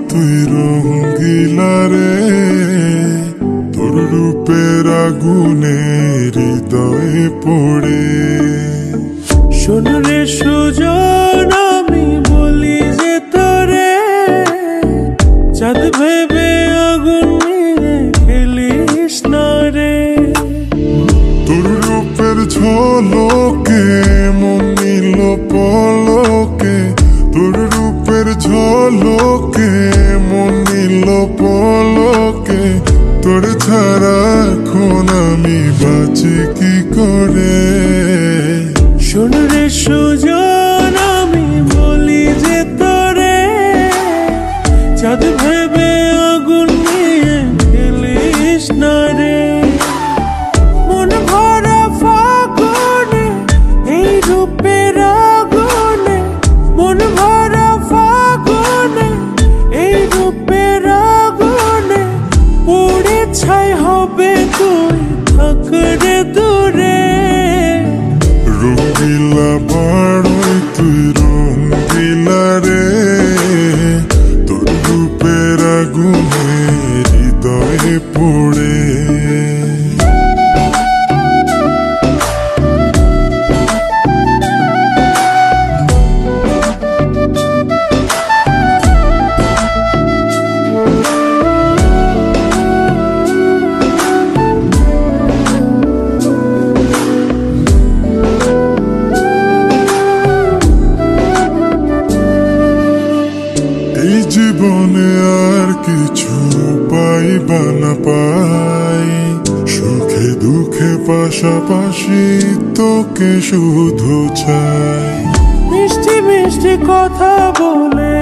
তুই রঙ্গিলা রে, তোর রূপের আগুনে হৃদয়ে পড়ে। শোন রে সুজন, আমি বলি যে তোরে, চাঁদ ভেবে আগুন নিয়ে খেলিস না রে। তোর রূপের ঝলকে মন নিল পলকে, তোর রূপের ঝলকে মন নিল পলকে। তোর ছাড়া এখন আমি বাঁচি কি করে। শোন রে সুজন, আমি বলি যে তোরে, চাঁদ ভেবে আগুন নিয়ে খেলিস না রে। মন ভরা ফাগুনে এই রূপের আগুনে, মন ভরা ফাগুনে এই রূপের আগুনে, পুড়ে ছাই হবে তুই থাক রে দূরে। রঙ্গিলা বাড়ই তুই রঙ্গিলা রে, তোর রূপের আগুনে হৃদয়ে পড়ে। এই জীবনে আর কিছু পাইবা না পাই, সুখে দুঃখে পাশাপাশি তোকে শুধু চাই। মিষ্টি মিষ্টি কথা বলে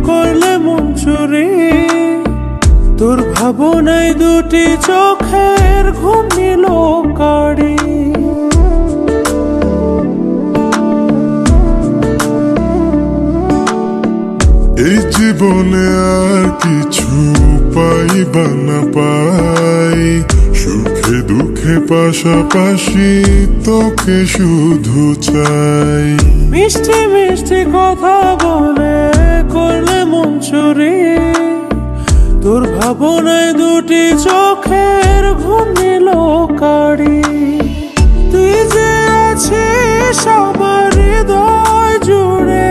করলে মন চুরি, তোর ভাবনায় দুটি চোখের ঘুম নিল কাড়ি। এই জীবনে আর কিছু পাইবা না পাই, সুখে দুঃখে পাশাপাশি তোকে শুধু চাই। মিষ্টি মিষ্টি কথা বলে করলে মন চুরি, তোর ভাবনায় দুটি চোখের ঘুম নিল কাড়ি। তুই যে আছিস আমার হৃদয় জুড়ে,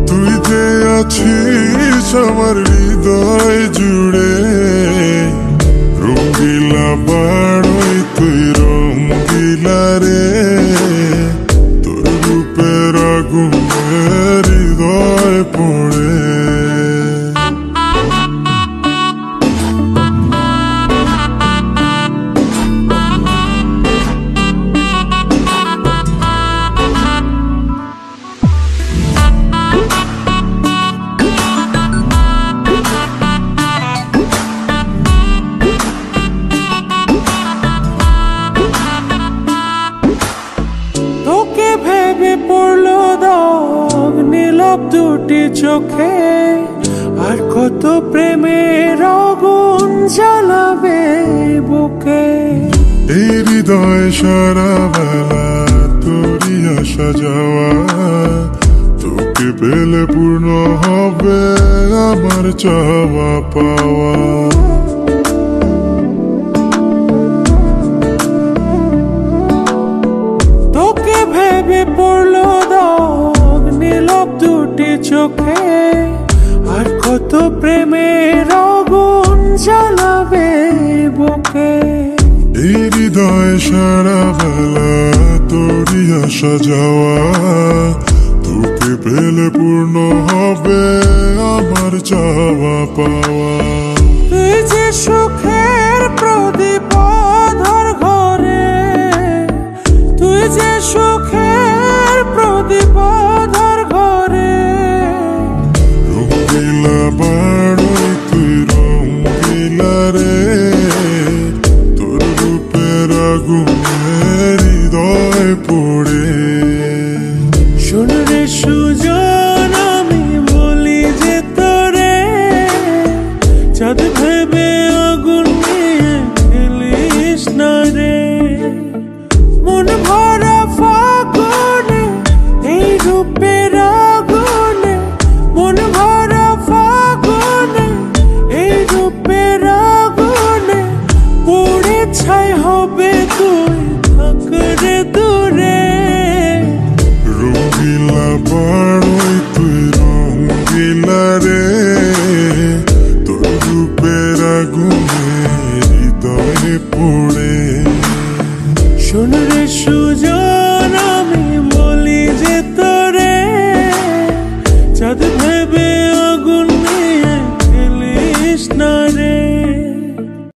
তুই যে আছিস আমার হৃদয় জুড়ে। রঙ্গিলা বাড়ই তুই রঙ্গিলা রে, তোর রূপের আগুনে হৃদয় পড়ে। তোকে ভেবে পড়লো দাগ নীলাভ দুটি চোখে, আর কত প্রেমের আগুন জ্বালাবে বুকে। এই হৃদয় সারা বেলা তোরই আসা যাওয়া, তোকে পেলে পূর্ণ হবে আমার চাওয়া পাওয়া। তোকে ভেবে পড়লো দাগ নীলাভ দুটি চোখে, আর কত প্রেমের আগুন জ্বালাবে বুকে। এই হৃদয় সারা বেলা তোরই আসা যাওয়া, তোকে পেলে পূর্ণ হবে আমার চাওয়া পাওয়া। তুই যে সুখে